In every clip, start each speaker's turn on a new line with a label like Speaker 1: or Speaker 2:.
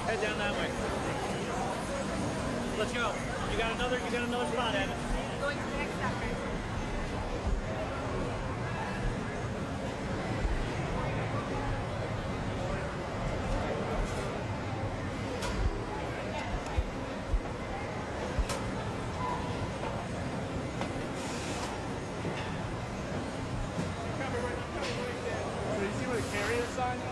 Speaker 1: Head down that way. Let's go. You got another spot, Evan.
Speaker 2: Going to the next sector.
Speaker 3: So you see what a carrier sign is?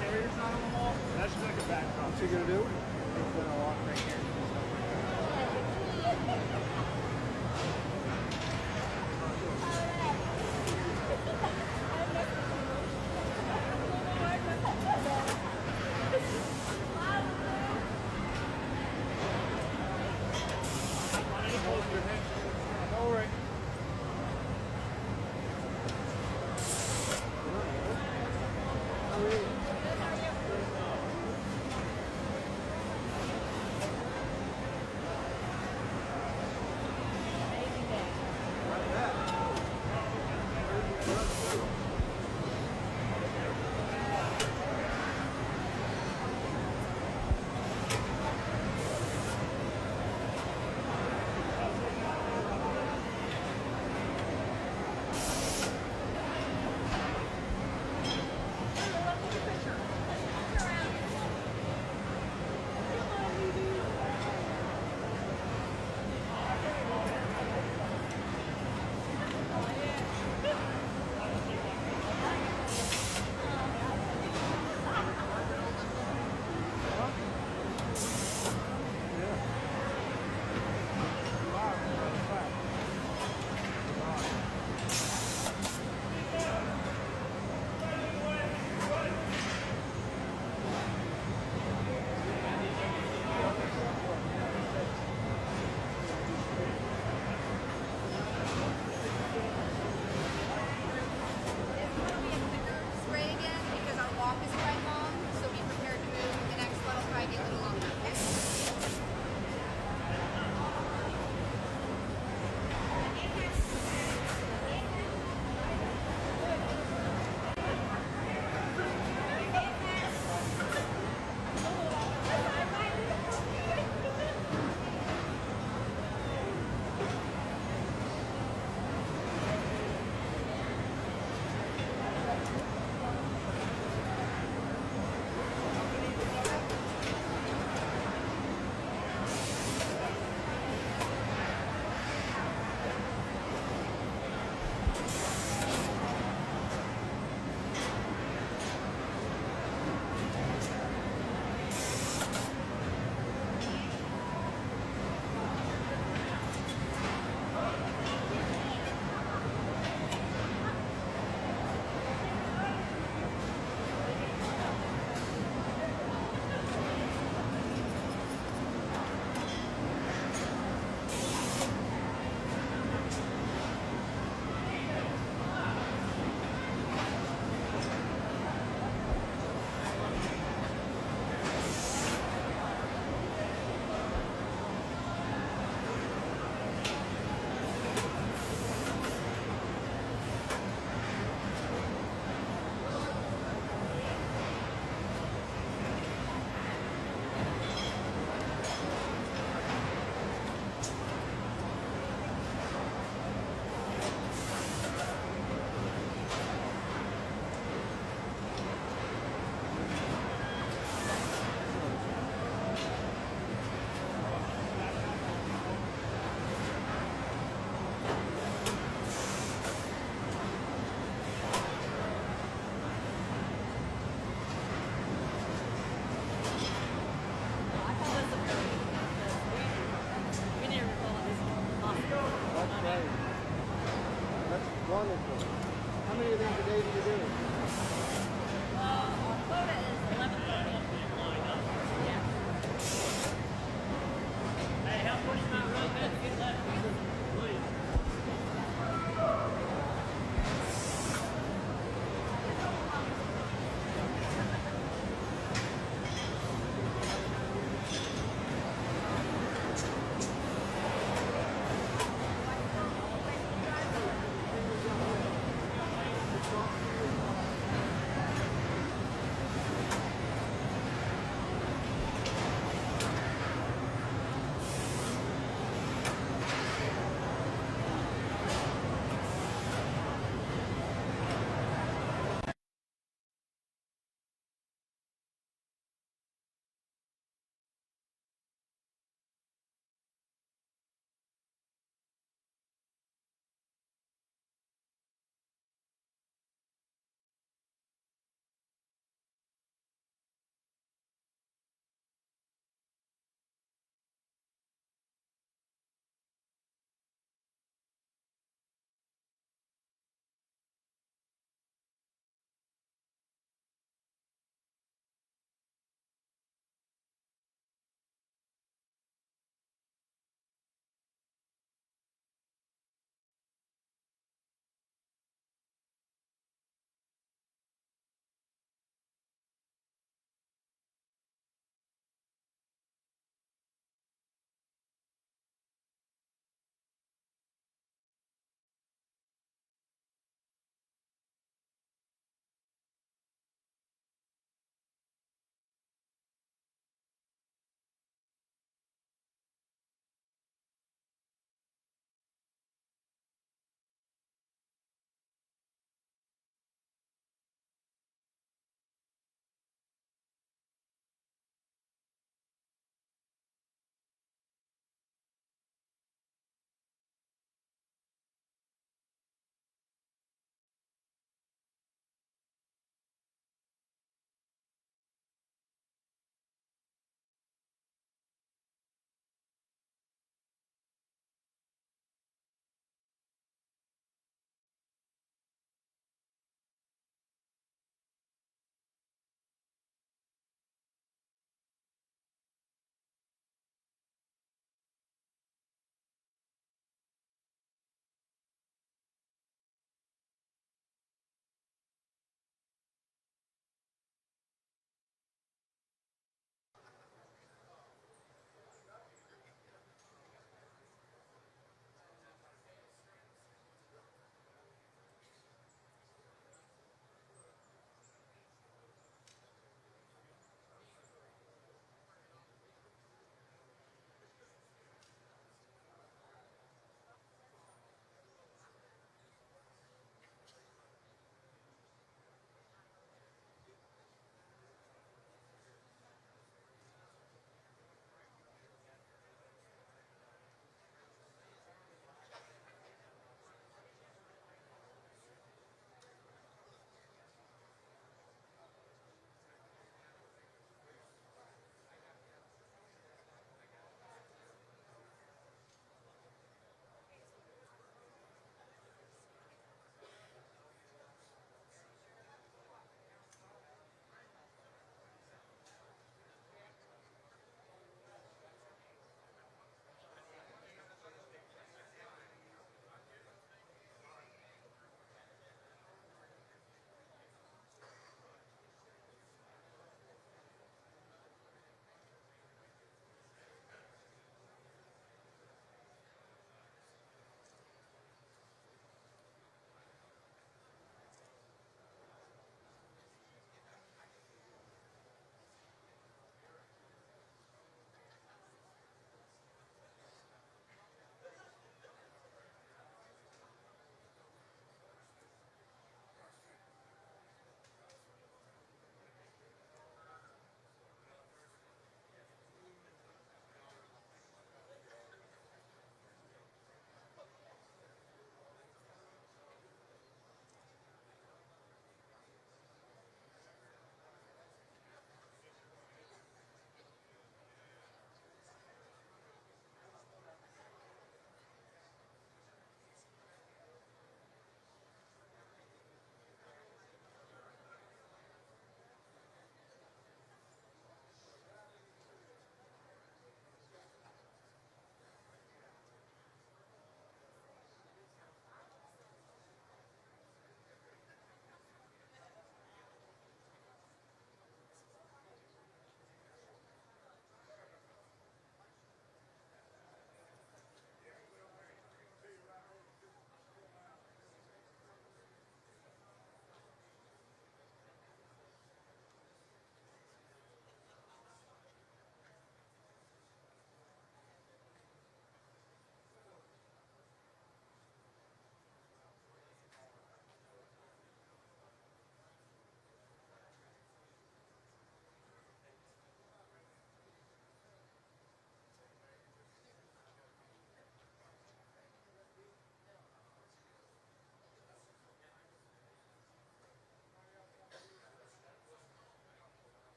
Speaker 3: Carrier's not on the wall. That's just like a backdrop. What's he gonna do? He's gonna walk right here. All right.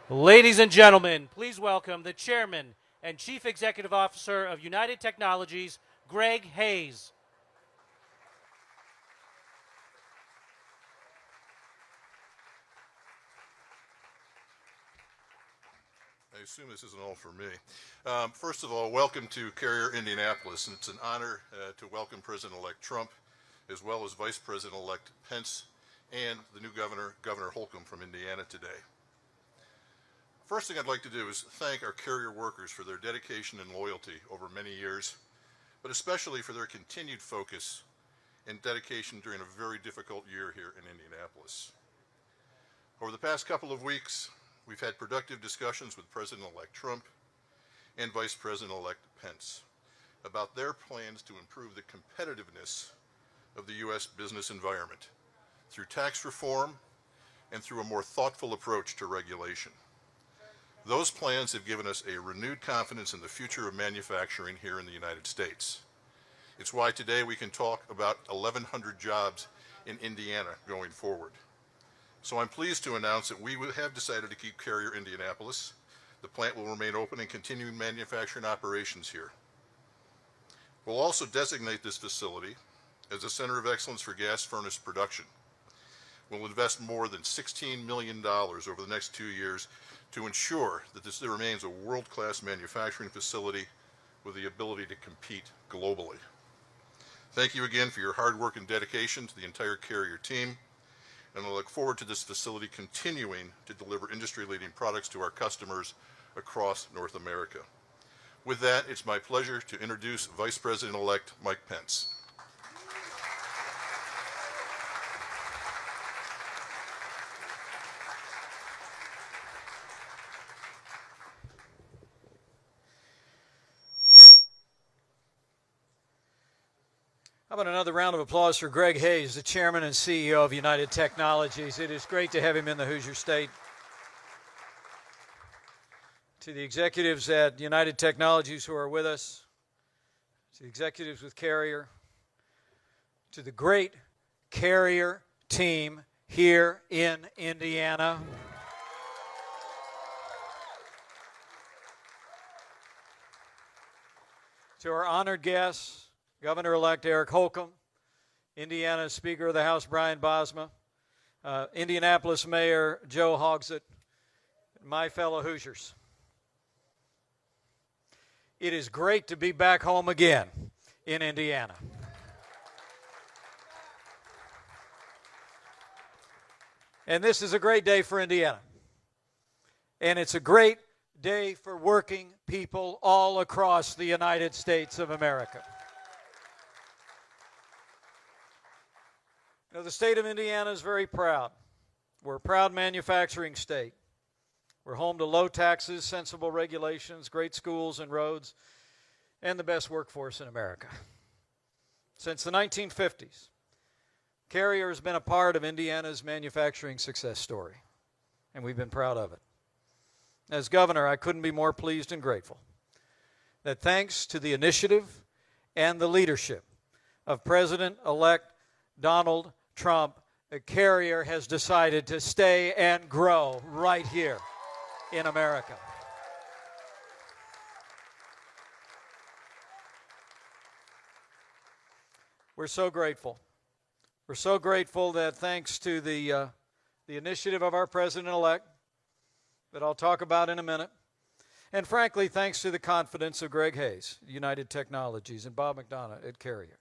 Speaker 1: Ladies and gentlemen, please welcome the Chairman and Chief Executive Officer of United Technologies, Greg Hayes.
Speaker 2: I assume this isn't all for me. First of all, welcome to Carrier, Indianapolis, and it's an honor to welcome President-elect Trump, as well as Vice President-elect Pence and the new Governor Holcomb from Indiana today. First thing I'd like to do is thank our Carrier workers for their dedication and loyalty over many years, but especially for their continued focus and dedication during a very difficult year here in Indianapolis. Over the past couple of weeks, we've had productive discussions with President-elect Trump and Vice President-elect Pence about their plans to improve the competitiveness of the U.S. business environment through tax reform and through a more thoughtful approach to regulation. Those plans have given us a renewed confidence in the future of manufacturing here in the United States. It's why today we can talk about 1,100 jobs in Indiana going forward. So I'm pleased to announce that we have decided to keep Carrier Indianapolis. The plant will remain open and continue manufacturing operations here. We'll also designate this facility as a center of excellence for gas furnace production. We'll invest more than $16 million over the next 2 years to ensure that this remains a world-class manufacturing facility with the ability to compete globally. Thank you again for your hard work and dedication to the entire Carrier team, and I look forward to this facility continuing to deliver industry-leading products to our customers across North America. With that, it's my pleasure to introduce Vice President-elect Mike Pence.
Speaker 4: How about another round of applause for Greg Hayes, the Chairman and CEO of United Technologies. It is great to have him in the Hoosier State. To the executives at United Technologies who are with us, to the executives with Carrier, to the great Carrier team here in Indiana, to our honored guests, Governor-elect Eric Holcomb, Indiana Speaker of the House Brian Bosma, Indianapolis Mayor Joe Hogsett, and my fellow Hoosiers. It is great to be back home again in Indiana. And this is a great day for Indiana. And it's a great day for working people all across the United States of America. You know, the state of Indiana is very proud. We're a proud manufacturing state. We're home to low taxes, sensible regulations, great schools and roads, and the best workforce in America. Since the 1950s, Carrier has been a part of Indiana's manufacturing success story, and we've been proud of it. As governor, I couldn't be more pleased and grateful that thanks to the initiative and the leadership of President-elect Donald Trump, Carrier has decided to stay and grow right here in America. We're so grateful. We're so grateful that thanks to the initiative of our President-elect, that I'll talk about in a minute, and frankly, thanks to the confidence of Greg Hayes, United Technologies, and Bob McDonough at Carrier,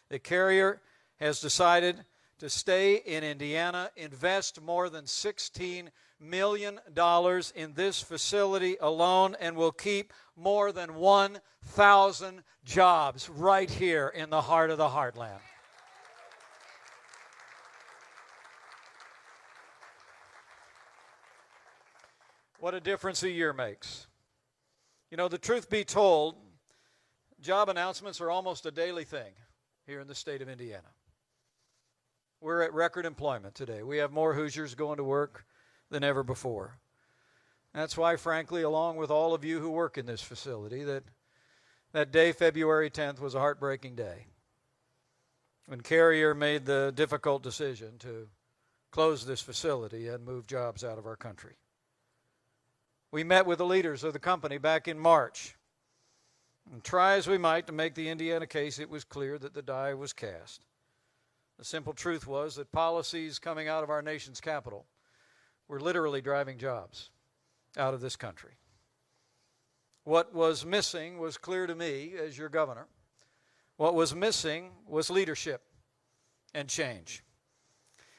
Speaker 4: that Carrier has decided to stay in Indiana, invest more than $16 million in this facility alone, and will keep more than 1,000 jobs right here in the heart of the heartland. What a difference a year makes. You know, the truth be told, job announcements are almost a daily thing here in the state of Indiana. We're at record employment today. We have more Hoosiers going to work than ever before. That's why, frankly, along with all of you who work in this facility, that day, February 10th, was a heartbreaking day when Carrier made the difficult decision to close this facility and move jobs out of our country. We met with the leaders of the company back in March. And try as we might to make the Indiana case, it was clear that the die was cast. The simple truth was that policies coming out of our nation's capital were literally driving jobs out of this country. What was missing was clear to me as your governor. What was missing was leadership and change.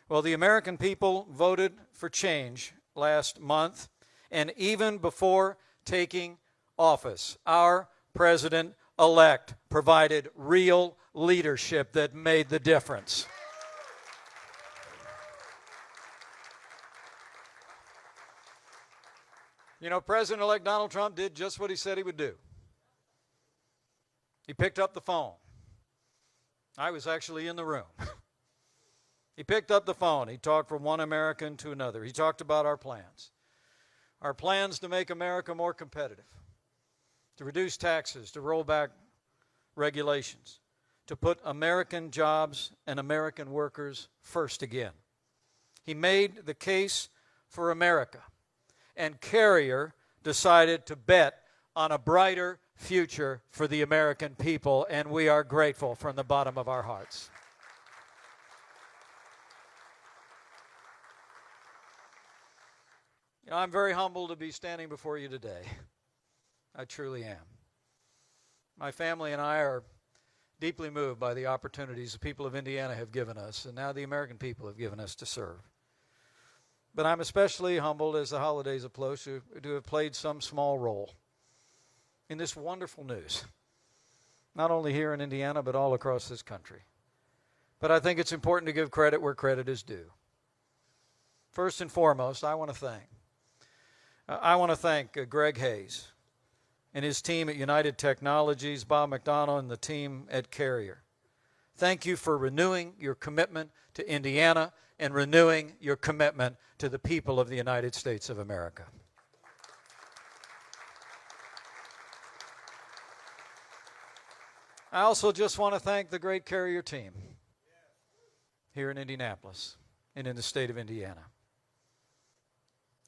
Speaker 4: Well, the American people voted for change last month, and even before taking office, our President-elect provided real leadership that made the difference. You know, President-elect Donald Trump did just what he said he would do. He picked up the phone. I was actually in the room. He picked up the phone. He talked from one American to another. He talked about our plans. Our plans to make America more competitive, to reduce taxes, to roll back regulations, to put American jobs and American workers first again. He made the case for America, and Carrier decided to bet on a brighter future for the American people, and we are grateful from the bottom of our hearts. You know, I'm very humbled to be standing before you today. I truly am. My family and I are deeply moved by the opportunities the people of Indiana have given us, and now the American people have given us to serve. But I'm especially humbled as the holidays approach to have played some small role in this wonderful news, not only here in Indiana, but all across this country. But I think it's important to give credit where credit is due. First and foremost, I want to thank Greg Hayes and his team at United Technologies, Bob McDonald and the team at Carrier. Thank you for renewing your commitment to Indiana and renewing your commitment to the people of the United States of America. I also just want to thank the great Carrier team here in Indianapolis and in the state of Indiana.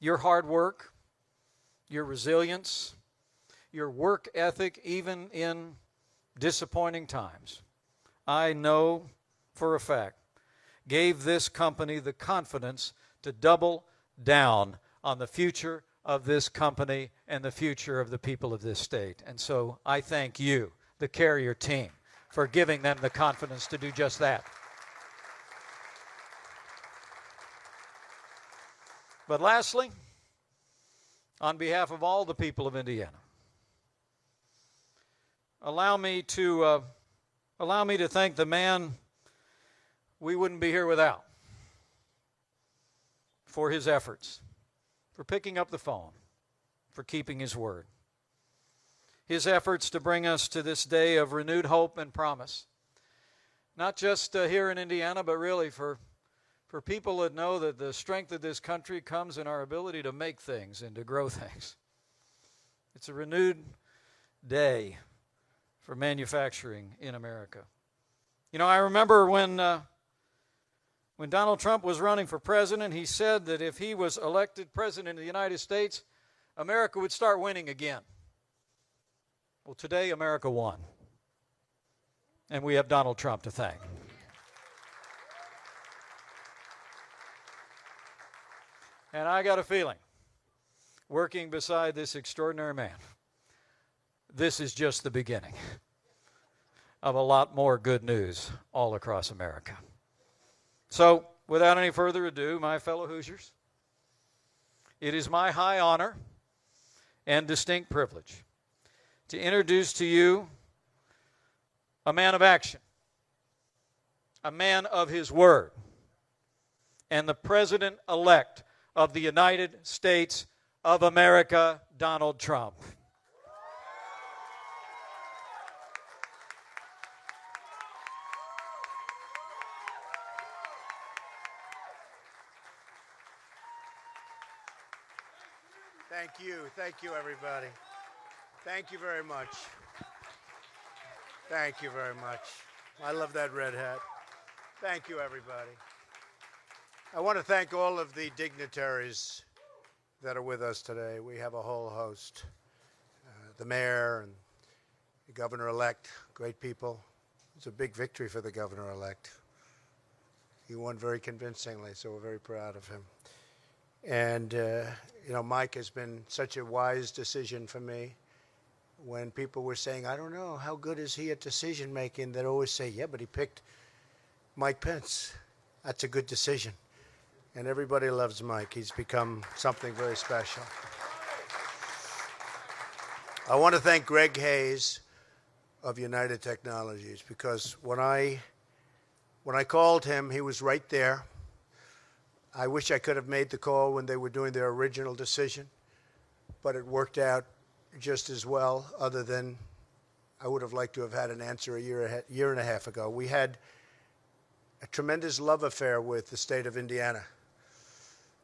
Speaker 4: Your hard work, your resilience, your work ethic, even in disappointing times, I know for a fact, gave this company the confidence to double down on the future of this company and the future of the people of this state. And so I thank you, the Carrier team, for giving them the confidence to do just that. But lastly, on behalf of all the people of Indiana, allow me to thank the man we wouldn't be here without for his efforts, for picking up the phone, for keeping his word. His efforts to bring us to this day of renewed hope and promise, not just here in Indiana, but really for people that know that the strength of this country comes in our ability to make things and to grow things. It's a renewed day for manufacturing in America. You know, I remember when Donald Trump was running for president, he said that if he was elected president of the United States, America would start winning again. Well, today America won, and we have Donald Trump to thank. And I got a feeling, working beside this extraordinary man, this is just the beginning of a lot more good news all across America. So, without any further ado, my fellow Hoosiers, it is my high honor and distinct privilege to introduce to you a man of action, a man of his word, and the President-elect of the United States of America, Donald Trump.
Speaker 5: Thank you, everybody. Thank you very much. Thank you very much. I love that red hat. Thank you, everybody. I want to thank all of the dignitaries that are with us today. We have a whole host. The mayor and the governor-elect, great people. It's a big victory for the governor-elect. He won very convincingly, so we're very proud of him. And, Mike has been such a wise decision for me. When people were saying, I don't know, how good is he at decision-making, they'd always say, yeah, but he picked Mike Pence. That's a good decision. And everybody loves Mike. He's become something very special. I want to thank Greg Hayes of United Technologies, because when I called him, he was right there. I wish I could have made the call when they were doing their original decision, but it worked out just as well, other than I would have liked to have had an answer a year and a half ago. We had a tremendous love affair with the state of Indiana,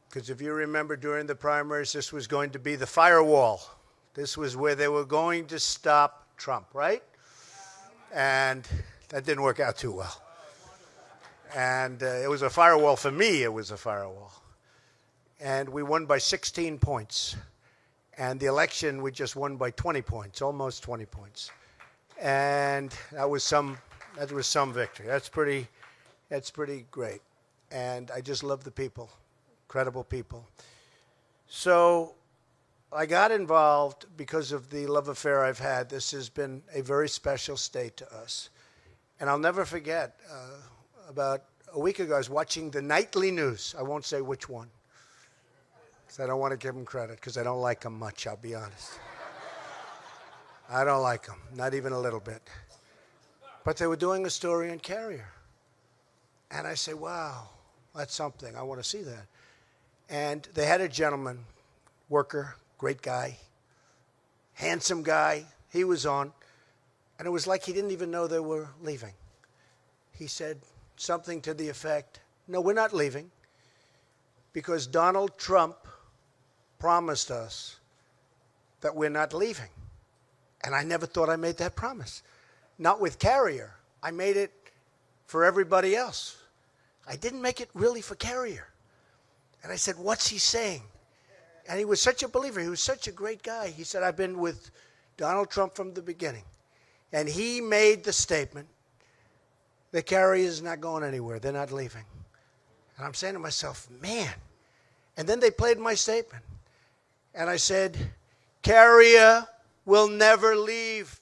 Speaker 5: because if you remember during the primaries, this was going to be the firewall. This was where they were going to stop Trump, right? And that didn't work out too well. And it was a firewall for me. It was a firewall. And we won by 16 points. And the election, we just won by 20 points, almost 20 points. And that was some victory. That's pretty great. And I just love the people, incredible people. So I got involved because of the love affair I've had. This has been a very special state to us. And I'll never forget, about a week ago, I was watching the nightly news. I won't say which one, because I don't want to give them credit, because I don't like them much, I'll be honest. I don't like them, not even a little bit. But they were doing a story on Carrier. And I say, wow, that's something. I want to see that. And they had a gentleman, worker, great guy, handsome guy. He was on. And it was like he didn't even know they were leaving. He said something to the effect, no, we're not leaving, because Donald Trump promised us that we're not leaving. And I never thought I made that promise. Not with Carrier. I made it for everybody else. I didn't make it really for Carrier. And I said, what's he saying? And he was such a believer. He was such a great guy. He said, I've been with Donald Trump from the beginning. And he made the statement, the Carrier is not going anywhere. They're not leaving. And I'm saying to myself, man. And then they played my statement. And I said, Carrier will never leave.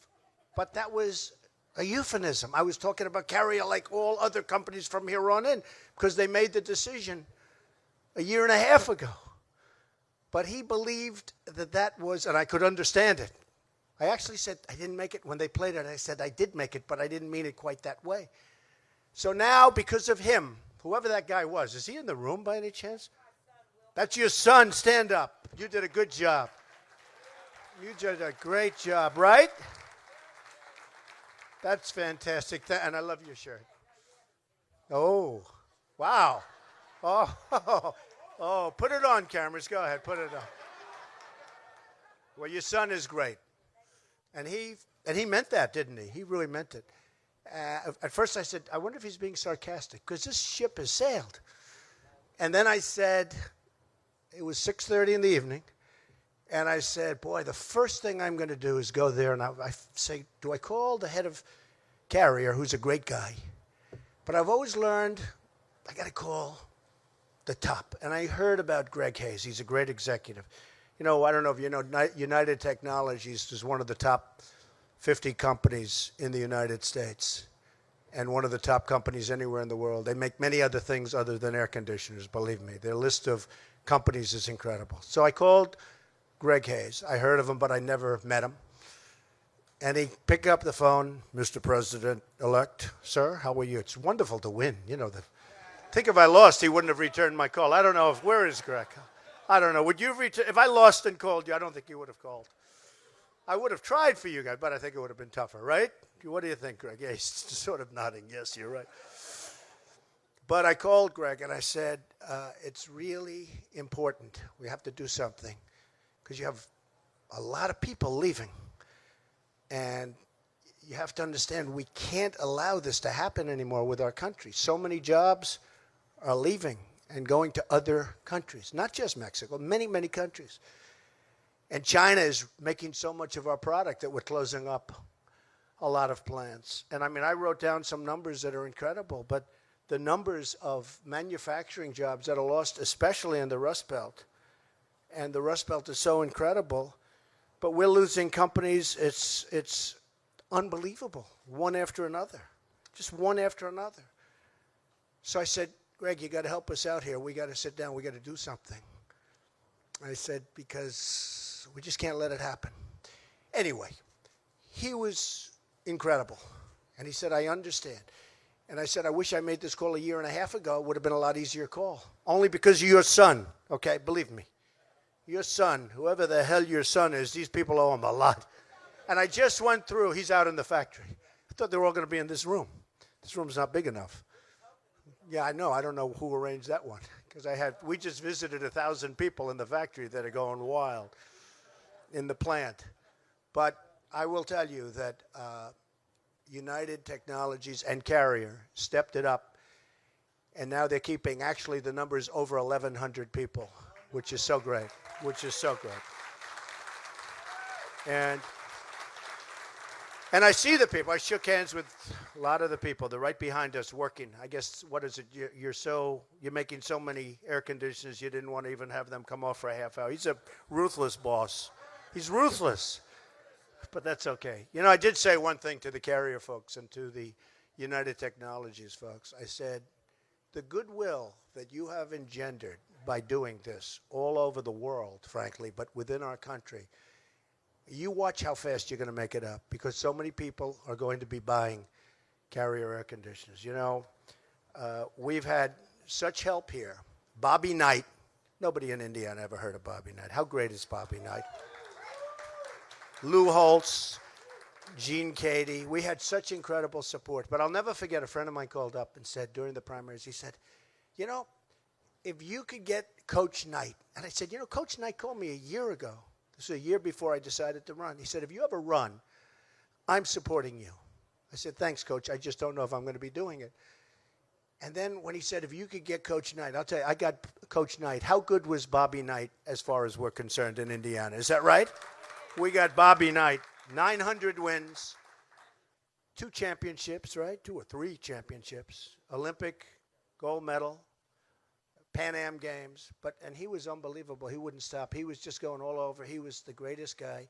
Speaker 5: But that was a euphemism. I was talking about Carrier like all other companies from here on in, because they made the decision a year and a half ago. But he believed that was, and I could understand it. I actually said, I didn't make it. When they played it, I said, I did make it, but I didn't mean it quite that way. So now, because of him, whoever that guy was, is he in the room by any chance? That's your son. Stand up. You did a good job. You did a great job, right? That's fantastic. And I love your shirt. Oh, wow. Oh, put it on, cameras. Go ahead, put it on. Well, your son is great. And he meant that, didn't he? He really meant it. At first I said, I wonder if he's being sarcastic, because this ship has sailed. And then I said, it was 6:30 in the evening, and I said, boy, the first thing I'm going to do is go there, and I say, do I call the head of Carrier, who's a great guy? But I've always learned I got to call the top. And I heard about Greg Hayes. He's a great executive. You know, I don't know if you know, United Technologies is one of the top 50 companies in the United States and one of the top companies anywhere in the world. They make many other things other than air conditioners, believe me. Their list of companies is incredible. So I called Greg Hayes. I heard of him, but I never met him. And he picked up the phone, Mr. President-elect, sir, how are you? It's wonderful to win. You know, I think if I lost, he wouldn't have returned my call. I don't know where is Greg? I don't know. Would you return? If I lost and called you, I don't think you would have called. I would have tried for you guys, but I think it would have been tougher, right? What do you think, Greg? Yeah, he's sort of nodding. Yes, you're right. But I called Greg and I said, it's really important. We have to do something because you have a lot of people leaving. And you have to understand we can't allow this to happen anymore with our country. So many jobs are leaving. and going to other countries, not just Mexico, many, many countries. And China is making so much of our product that we're closing up a lot of plants. And I mean, I wrote down some numbers that are incredible, but the numbers of manufacturing jobs that are lost, especially in the Rust Belt, and the Rust Belt is so incredible, but we're losing companies. It's unbelievable, one after another, just one after another. So I said, Greg, you got to help us out here. We got to sit down. We got to do something. I said, because we just can't let it happen. Anyway, he was incredible. And he said, I understand. And I said, I wish I made this call a year and a half ago. It would have been a lot easier call. Only because of your son, okay? Believe me. Your son, whoever the hell your son is, these people owe him a lot. And I just went through. He's out in the factory. I thought they were all going to be in this room. This room's not big enough. Yeah, I know. I don't know who arranged that one. Because we just visited 1,000 people in the factory that are going wild in the plant. But I will tell you that United Technologies and Carrier stepped it up. And now they're keeping actually the numbers over 1,100 people, which is so great, And I see the people. I shook hands with a lot of the people. They're right behind us working. I guess, what is it? You're making so many air conditioners you didn't want to even have them come off for a half hour. He's a ruthless boss. He's ruthless. But that's okay. You know, I did say one thing to the Carrier folks and to the United Technologies folks. I said, the goodwill that you have engendered by doing this all over the world, frankly, but within our country, you watch how fast you're going to make it up, because so many people are going to be buying Carrier air conditioners. You know, we've had such help here. Bobby Knight. Nobody in Indiana ever heard of Bobby Knight. How great is Bobby Knight? Lou Holtz, Gene Cady. We had such incredible support. But I'll never forget, a friend of mine called up and said during the primaries, he said, you know, if you could get Coach Knight. And I said, you know, Coach Knight called me a year ago. This was a year before I decided to run. He said, if you ever run, I'm supporting you. I said, thanks, Coach. I just don't know if I'm going to be doing it. And then when he said, if you could get Coach Knight, I'll tell you, I got Coach Knight. How good was Bobby Knight as far as we're concerned in Indiana? Is that right? We got Bobby Knight, 900 wins, 2 championships, right? 2 or 3 championships, Olympic gold medal, Pan Am Games, and he was unbelievable. He wouldn't stop. He was just going all over. He was the greatest guy.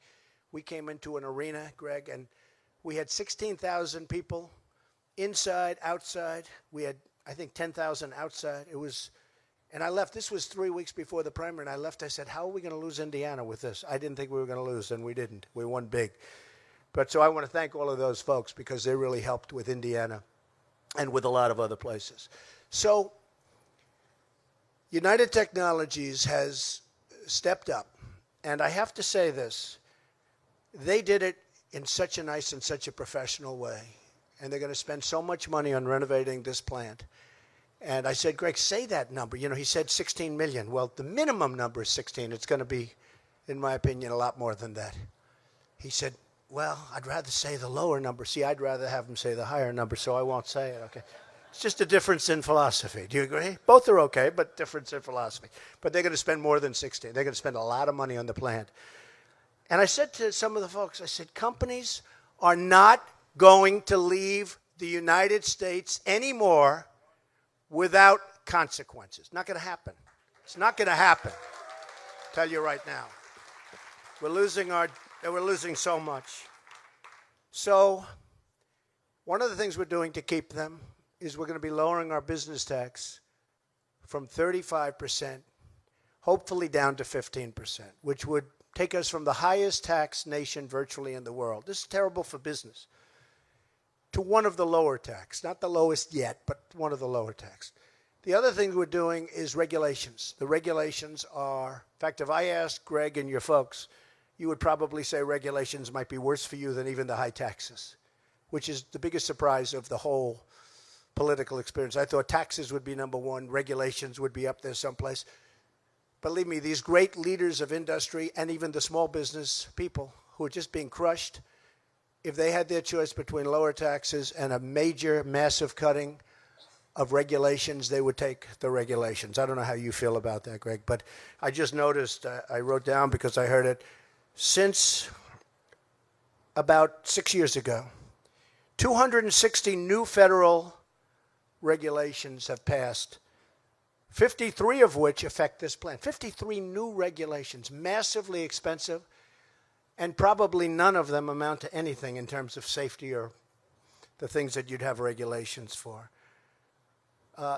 Speaker 5: We came into an arena, Greg, and we had 16,000 people inside, outside. We had, I think, 10,000 outside. And I left. This was 3 weeks before the primary, and I left. I said, how are we going to lose Indiana with this? I didn't think we were going to lose, and we didn't. We won big. But so I want to thank all of those folks, because they really helped with Indiana and with a lot of other places. So United Technologies has stepped up, and I have to say this. They did it in such a nice and such a professional way, and they're going to spend so much money on renovating this plant. And I said, Greg, say that number. You know, he said 16 million. Well, the minimum number is 16. It's going to be, in my opinion, a lot more than that. He said, well, I'd rather say the lower number. See, I'd rather have him say the higher number, so I won't say it, okay? It's just a difference in philosophy. Do you agree? Both are okay, but difference in philosophy. But they're going to spend more than 16. They're going to spend a lot of money on the plant. And I said to some of the folks, I said, companies are not going to leave the United States anymore without consequences. Not going to happen. It's not going to happen. I'll tell you right now. We're losing so much. So one of the things we're doing to keep them is we're going to be lowering our business tax from 35%, hopefully down to 15%, which would take us from the highest tax nation virtually in the world. This is terrible for business. To one of the lower tax, not the lowest yet, but one of the lower tax. The other thing we're doing is regulations. The regulations are, in fact, if I asked Greg and your folks, you would probably say regulations might be worse for you than even the high taxes, which is the biggest surprise of the whole political experience. I thought taxes would be number one, regulations would be up there someplace. Believe me, these great leaders of industry and even the small business people who are just being crushed, if they had their choice between lower taxes and a major, massive cutting of regulations, they would take the regulations. I don't know how you feel about that, Greg, but I just noticed, I wrote down because I heard it, since about 6 years ago, 260 new federal regulations have passed, 53 of which affect this plant. 53 new regulations, massively expensive, and probably none of them amount to anything in terms of safety or the things that you'd have regulations for.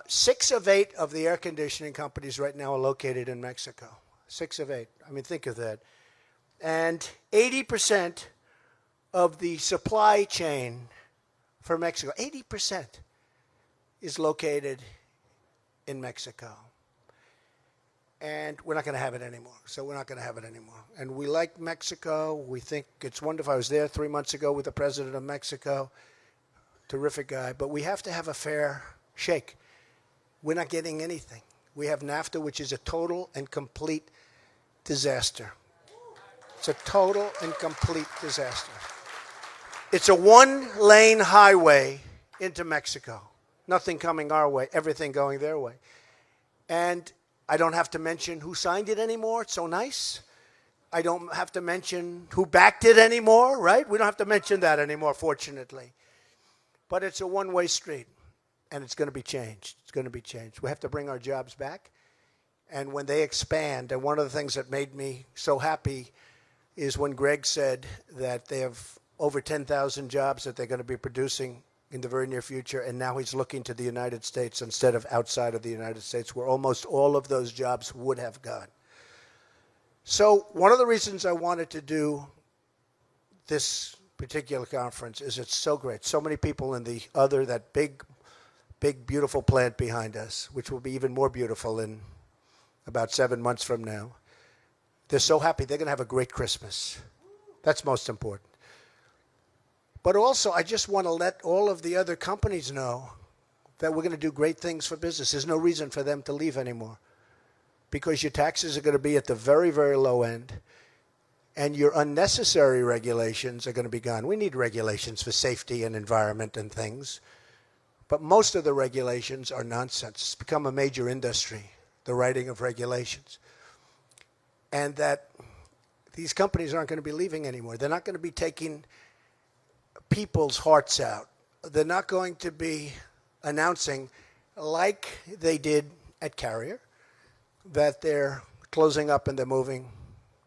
Speaker 5: 6 of 8 of the air conditioning companies right now are located in Mexico. 6 of 8. I mean, think of that. And 80% of the supply chain for Mexico, 80% is located in Mexico. And we're not going to have it anymore. So we're not going to have it anymore. And we like Mexico. We think it's wonderful. I was there 3 months ago with the president of Mexico. Terrific guy. But we have to have a fair shake. We're not getting anything. We have NAFTA, which is a total and complete disaster. It's a total and complete disaster. It's a one-lane highway into Mexico. Nothing coming our way, everything going their way. And I don't have to mention who signed it anymore. It's so nice. I don't have to mention who backed it anymore, right? We don't have to mention that anymore, fortunately. But it's a one-way street, and it's going to be changed. It's going to be changed. We have to bring our jobs back. And when they expand, and one of the things that made me so happy is when Greg said that they have over 10,000 jobs that they're going to be producing in the very near future, and now he's looking to the United States instead of outside of the United States, where almost all of those jobs would have gone. So one of the reasons I wanted to do this particular conference is it's so great. So many people in that big, beautiful plant behind us, which will be even more beautiful in about 7 months from now. They're so happy. They're going to have a great Christmas. That's most important. But also, I just want to let all of the other companies know that we're going to do great things for business. There's no reason for them to leave anymore because your taxes are going to be at the very, very low end, and your unnecessary regulations are going to be gone. We need regulations for safety and environment and things, but most of the regulations are nonsense. It's become a major industry, the writing of regulations, and that these companies aren't going to be leaving anymore. They're not going to be taking people's hearts out. They're not going to be announcing, like they did at Carrier, that they're closing up and they're moving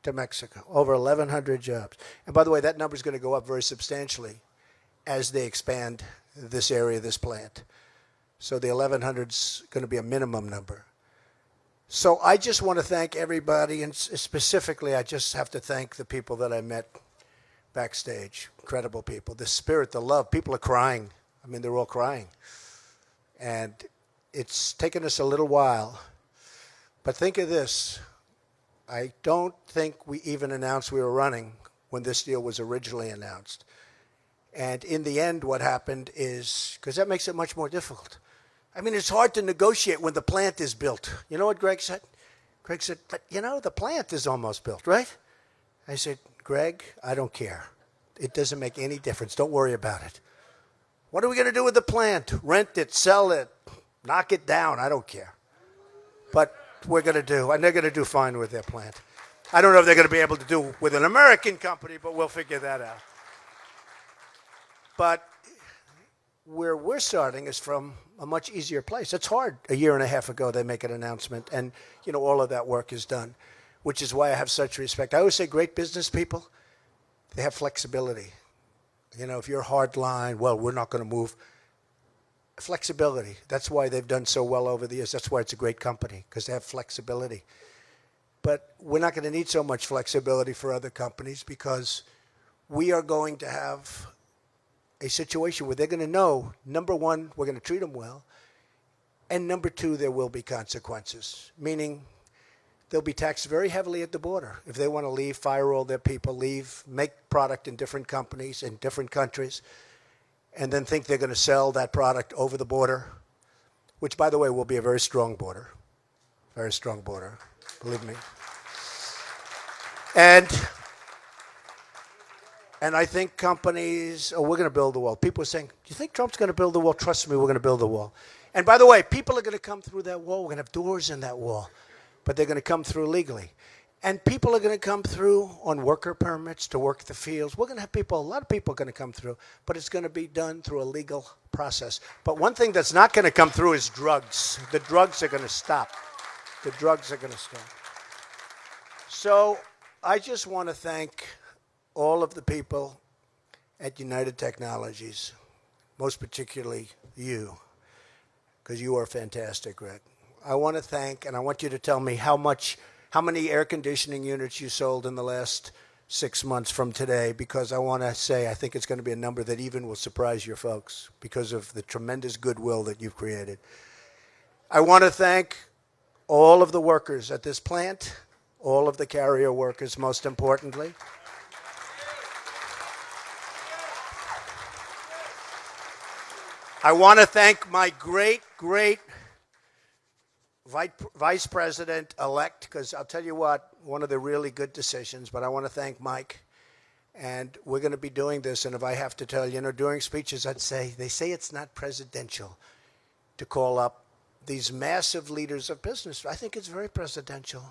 Speaker 5: to Mexico. Over 1,100 jobs. And by the way, that number is going to go up very substantially as they expand this area, this plant. So the 1,100 is going to be a minimum number. So I just want to thank everybody, and specifically I just have to thank the people that I met backstage. Incredible people. The spirit, the love. People are crying. I mean, they're all crying. And it's taken us a little while. But think of this. I don't think we even announced we were running when this deal was originally announced. And in the end, what happened is, because that makes it much more difficult. I mean, it's hard to negotiate when the plant is built. You know what Greg said? Greg said, but you know, the plant is almost built, right? I said, Greg, I don't care. It doesn't make any difference. Don't worry about it. What are we going to do with the plant? Rent it, sell it, knock it down. I don't care. But we're going to do, and they're going to do fine with their plant. I don't know if they're going to be able to do with an American company, but we'll figure that out. But where we're starting is from a much easier place. It's hard. A year and a half ago, they make an announcement, and you know all of that work is done, which is why I have such respect. I always say great business people, they have flexibility. You know, if you're hard line, well, we're not going to move. Flexibility. That's why they've done so well over the years. That's why it's a great company, because they have flexibility. But we're not going to need so much flexibility for other companies, because we are going to have a situation where they're going to know, number one, we're going to treat them well, and number two, there will be consequences, meaning they'll be taxed very heavily at the border. If they want to leave, fire all their people, leave, make product in different companies in different countries, and then think they're going to sell that product over the border, which, by the way, will be a very strong border. Very strong border, believe me. And And I think companies, oh, we're going to build the wall. People are saying, do you think Trump's going to build the wall? Trust me, we're going to build the wall. And by the way, people are going to come through that wall. We're going to have doors in that wall. But they're going to come through legally. And people are going to come through on worker permits to work the fields. We're going to have people, a lot of people are going to come through, but it's going to be done through a legal process. But one thing that's not going to come through is drugs. The drugs are going to stop. The drugs are going to stop. So I just want to thank all of the people at United Technologies, most particularly you, because you are fantastic, Greg. I want to thank, and I want you to tell me how many air conditioning units you sold in the last 6 months from today, because I want to say I think it's going to be a number that even will surprise your folks because of the tremendous goodwill that you've created. I want to thank all of the workers at this plant, all of the Carrier workers, most importantly. I want to thank my great Vice President-elect, because I'll tell you what, one of the really good decisions, but I want to thank Mike. And we're going to be doing this, and if I have to tell you, during speeches I'd say, they say it's not presidential to call up these massive leaders of business. I think it's very presidential.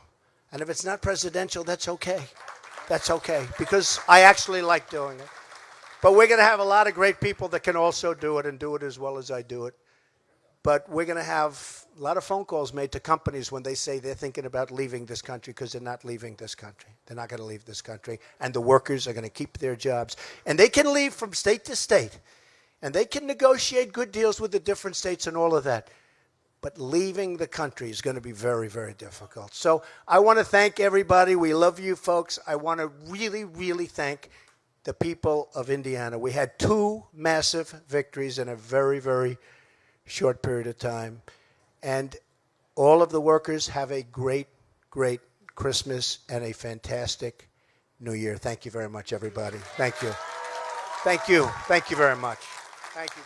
Speaker 5: And if it's not presidential, that's okay. That's okay, because I actually like doing it. But we're going to have a lot of great people that can also do it and do it as well as I do it. But we're going to have a lot of phone calls made to companies when they say they're thinking about leaving this country, because they're not leaving this country. They're not going to leave this country. And the workers are going to keep their jobs. And they can leave from state to state. And they can negotiate good deals with the different states and all of that. But leaving the country is going to be very, very difficult. So I want to thank everybody. We love you folks. I want to really, really thank the people of Indiana. We had 2 massive victories in a very, very short period of time. And all of the workers have a great, great Christmas and a fantastic New Year. Thank you very much, everybody. Thank you. Thank you. Thank you very much. Thank you.